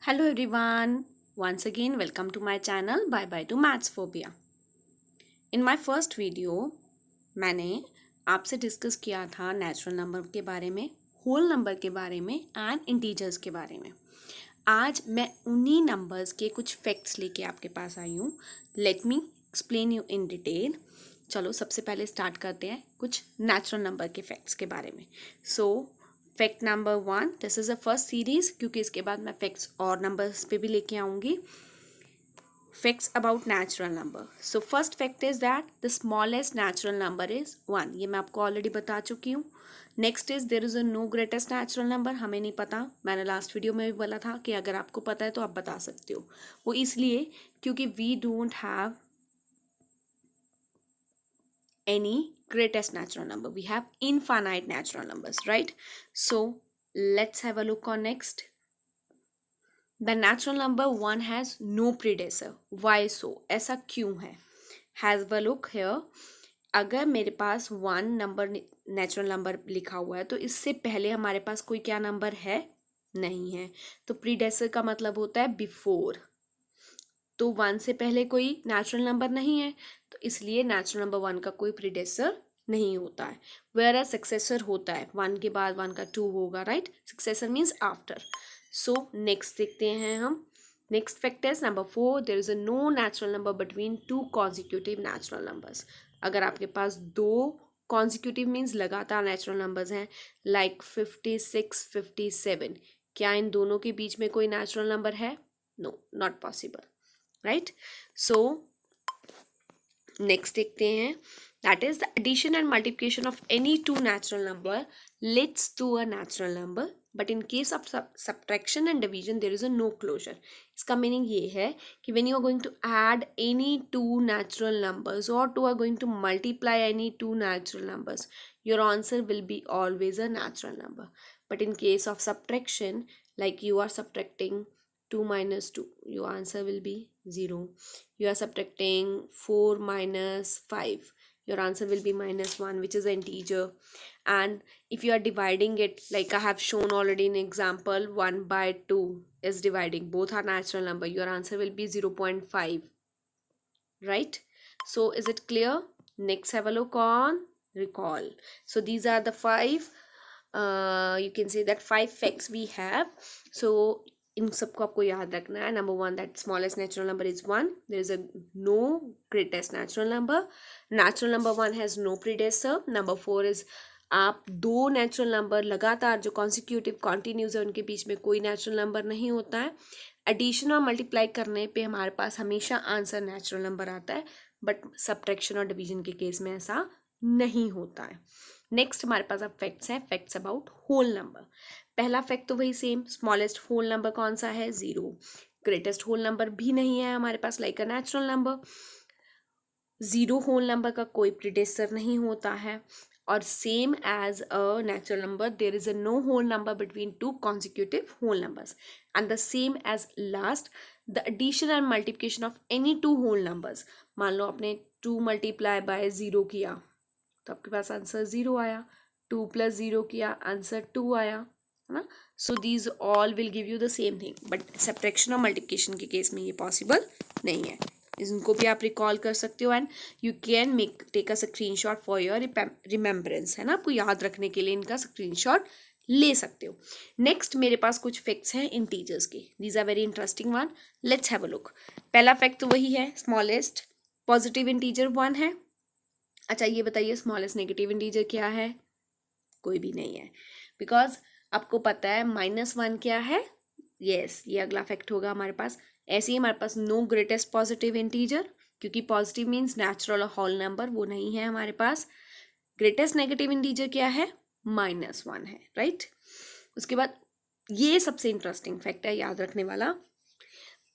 Hello everyone. Once again welcome to my channel Bye Bye to Maths Phobia. In my first video मैंने आपसे discuss किया था natural number के बारे में, होल नंबर के बारे में एंड इंटीजर्स के बारे में. आज मैं उन्हीं नंबर्स के कुछ फैक्ट्स लेके आपके पास आई हूँ. Let me explain you in detail. चलो सबसे पहले स्टार्ट करते हैं कुछ नेचुरल नंबर के फैक्ट्स के बारे में. Fact number 1, this is a first series क्योंकि इसके बाद मैं फैक्ट्स और नंबर्स पे भी लेके आऊँगी. Facts about natural number. So first fact is that the smallest natural number is 1. ये मैं आपको ऑलरेडी बता चुकी हूँ. Next is there is a no greatest natural number. हमें नहीं पता. मैंने लास्ट वीडियो में भी बोला था कि अगर आपको पता है तो आप बता सकते हो. वो इसलिए क्योंकि we don't have any greatest natural number. We have infinite natural numbers, right? So let's have a look on next. The natural number 1 has no predecessor. Why so? ऐसा क्यों है? Have a look here. अगर मेरे पास 1 number natural number लिखा हुआ है तो इससे पहले हमारे पास कोई क्या नंबर है? नहीं है. तो प्रीडेसेसर का मतलब होता है बिफोर. तो 1 से पहले कोई नेचुरल नंबर नहीं है तो इसलिए नेचुरल नंबर 1 का कोई प्रीडेसेसर नहीं होता है. वेयर एज सक्सेसर होता है. 1 के बाद 1 का 2 होगा, right? Successor means after. So next देखते हैं हम. Next fact is number 4, there is a no natural number between 2 consecutive natural numbers. अगर आपके पास 2 कॉन्जिक्यूटिव मीन्स लगातार नेचुरल नंबर्स हैं लाइक 56, 57, क्या इन दोनों के बीच में कोई नेचुरल नंबर है? No, not possible, right? So next देखते हैं. That is the addition and multiplication of any two natural number leads to a natural number, but in case of subtraction and division there is a no closure. इसका meaning ये है कि when you are going to add any two natural numbers or you are going to multiply any two natural numbers, your answer will be always a natural number. But in case of subtraction, like you are subtracting 2 minus 2, your answer will be 0. You are subtracting 4 minus 5, your answer will be minus 1, which is an integer. And if you are dividing it, like I have shown already in example, 1 by 2 is dividing, both are natural number, your answer will be 0.5, right? So is it clear? Next, have a look on recall. So these are the 5 you can say that 5 facts we have. So इन सबको आपको याद रखना है. Number 1, that smallest natural number is 1. There is a no greatest natural number. Natural number 1 has no predecessor. Number 4 is आप 2 natural number लगातार जो consecutive continues है उनके बीच में कोई नेचुरल नंबर नहीं होता है. एडिशन और मल्टीप्लाई करने पे हमारे पास हमेशा आंसर नेचुरल नंबर आता है, बट सब्ट्रैक्शन और डिवीजन के केस में ऐसा नहीं होता है. नेक्स्ट हमारे पास अब फैक्ट्स हैं. Facts about whole number. पहला फैक्ट तो वही सेम, स्मॉलेस्ट होल नंबर कौन सा है? 0. ग्रेटेस्ट होल नंबर भी नहीं है हमारे पास like a natural number. 0 whole number का कोई प्रीडेसेसर नहीं होता है. और same as a natural number there is a no whole number between 2 consecutive whole numbers. And the same as last, the addition and multiplication of any 2 whole numbers. मान लो आपने 2 multiply by 0 किया तो आपके पास आंसर 0 आया. 2 plus 0 किया, answer 2 आया, है ना? सो these all will give you the same thing, but subtraction और मल्टीप्लिकेशन के केस में ये पॉसिबल नहीं है. इनको भी आप रिकॉल कर सकते हो and you can take a screenshot for your remembrance, है ना? आपको याद रखने के लिए इनका स्क्रीनशॉट ले सकते हो. नेक्स्ट मेरे पास कुछ फैक्ट्स हैं इंटीजर्स के. These are very interesting one. Let's have a look. पहला फैक्ट तो वही है, स्मॉलेस्ट पॉजिटिव इंटीजर 1 है. अच्छा ये बताइए स्मॉलेस्ट नेगेटिव इंटीजर क्या है? कोई भी नहीं है, बिकॉज आपको पता है -1 क्या है. यस, ये अगला फैक्ट होगा हमारे पास. ऐसे ही हमारे पास नो ग्रेटेस्ट पॉजिटिव इंटीजर, क्योंकि पॉजिटिव मीन्स नेचुरल और होल नंबर, वो नहीं है हमारे पास. ग्रेटेस्ट नेगेटिव इंटीजर क्या है? -1 है, राइट? उसके बाद ये सबसे इंटरेस्टिंग फैक्ट है याद रखने वाला.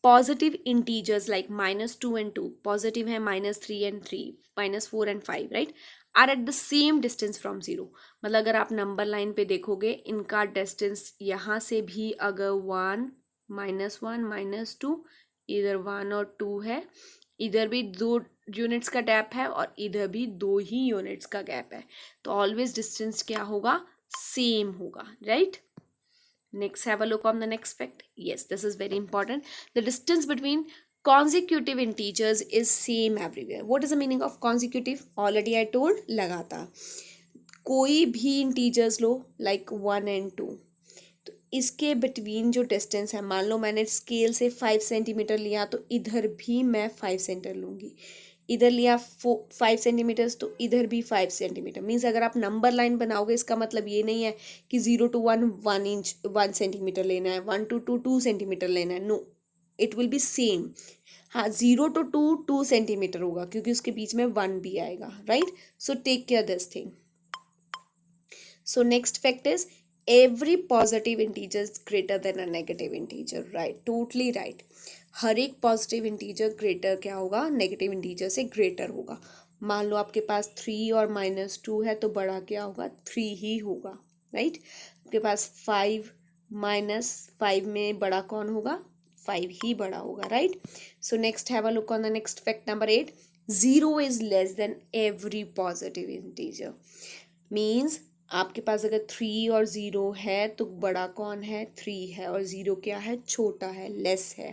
Positive integers like -2 and 2, positive है -3 and 3, -4 and 5, right, are at the same distance from 0. मतलब अगर आप नंबर लाइन पे देखोगे इनका डिस्टेंस यहाँ से भी अगर 1, -1, -2, इधर 1 और 2 है, इधर भी 2 यूनिट्स का गैप है और इधर भी 2 ही यूनिट्स का गैप है, तो ऑलवेज डिस्टेंस क्या होगा? सेम होगा, right? Next, have a look on the next fact. Yes, this is very important. The distance between consecutive integers is same everywhere. What is the meaning of consecutive? Already I told, लगातार. कोई भी integers low, like 1 and 2, तो इसके between जो distance है, मान लो मैंने scale से 5 सेंटीमीटर लिया, तो इधर भी मैं 5 सेंटीमीटर लूँगी. इधर लिया 5 सेंटीमीटर्स, तो इधर भी 5 सेंटीमीटर. मीन्स अगर आप नंबर लाइन बनाओगे, इसका मतलब ये नहीं है कि 0 to 1 1 इंच 1 सेंटीमीटर लेना है, 1 to 2 2 सेंटीमीटर लेना है. No, it will be same. हाँ, 0 to 2 2 सेंटीमीटर होगा, क्योंकि उसके बीच में 1 भी आएगा, right. So take care this thing. So next fact is every positive integer is greater than a negative integer. Right, totally right. हर एक पॉजिटिव इंटीजर ग्रेटर क्या होगा, नेगेटिव इंटीजर से ग्रेटर होगा. मान लो आपके पास 3 और -2 है, तो बड़ा क्या होगा, 3 ही होगा, राइट. आपके पास 5 -5 में बड़ा कौन होगा, 5 ही बड़ा होगा, right. So next have a look on the next fact number 8. 0 is less than every positive integer. Means आपके पास अगर 3 और 0 है, तो बड़ा कौन है, 3 है, और 0 क्या है, छोटा है, लेस है,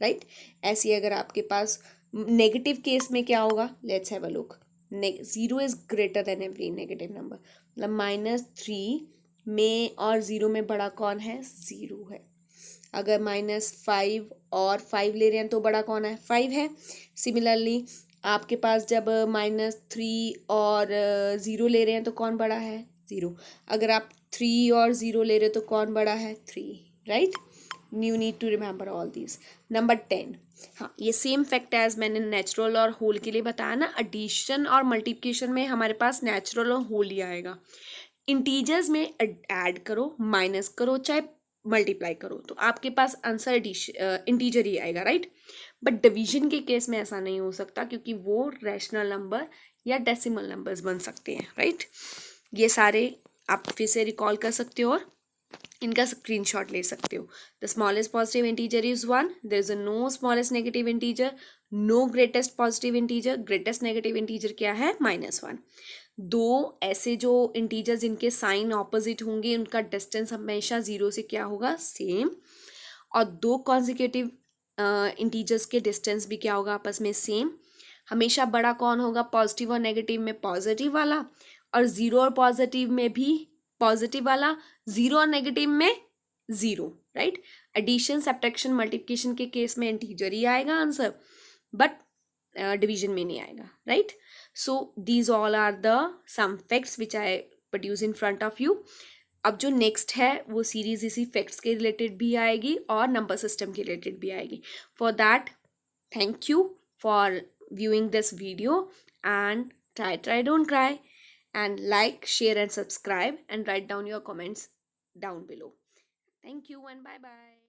राइट. ऐसे अगर आपके पास नेगेटिव केस में क्या होगा, let's have a look. 0 is greater than every negative number. मतलब -3 में और 0 में बड़ा कौन है, 0 है. अगर -5 और 5 ले रहे हैं, तो बड़ा कौन है, 5 है. सिमिलरली आपके पास जब -3 और 0 ले रहे हैं, तो कौन बड़ा है, 0. अगर आप 3 और 0 ले रहे हो, तो कौन बड़ा है, 3, right. You need to remember all these. Number 10. हाँ, ये सेम फैक्ट एज मैंने नेचुरल और होल के लिए बताया ना. एडिशन और मल्टीप्लिकेशन में हमारे पास नेचुरल और होल ही आएगा. इंटीजर्स में ऐड करो, माइनस करो, चाहे मल्टीप्लाई करो, तो आपके पास आंसर इंटीजर ही आएगा, राइट. बट डिवीजन के केस में ऐसा नहीं हो सकता, क्योंकि वो रैशनल नंबर या डेसिमल नंबर्स बन सकते हैं, राइट. ये सारे आप फिर से रिकॉल कर सकते हो और इनका स्क्रीनशॉट ले सकते हो. The smallest positive integer is 1. There is no smallest negative integer, no greatest positive integer. Greatest negative integer क्या है, -1. दो ऐसे जो इंटीजर्स जिनके साइन ऑपोजिट होंगे, उनका डिस्टेंस हमेशा 0 से क्या होगा, सेम. और दो कॉन्जिक्यूटिव इंटीजर्स के डिस्टेंस भी क्या होगा, आपस में सेम. हमेशा बड़ा कौन होगा, पॉजिटिव और नेगेटिव में पॉजिटिव वाला, और 0 और पॉजिटिव में भी पॉजिटिव वाला, 0 और नेगेटिव में 0, राइट. एडिशन, सब्ट्रैक्शन, मल्टीप्लिकेशन के केस में इंटीजर ही आएगा आंसर, बट डिवीजन में नहीं आएगा, right. So these all are the some facts which I produce in front of you. अब जो नेक्स्ट है वो सीरीज इसी फैक्ट्स के रिलेटेड भी आएगी और नंबर सिस्टम के रिलेटेड भी आएगी. For that, thank you for viewing this video, and try don't cry, and like, share and subscribe, and write down your comments down below. Thank you and bye bye.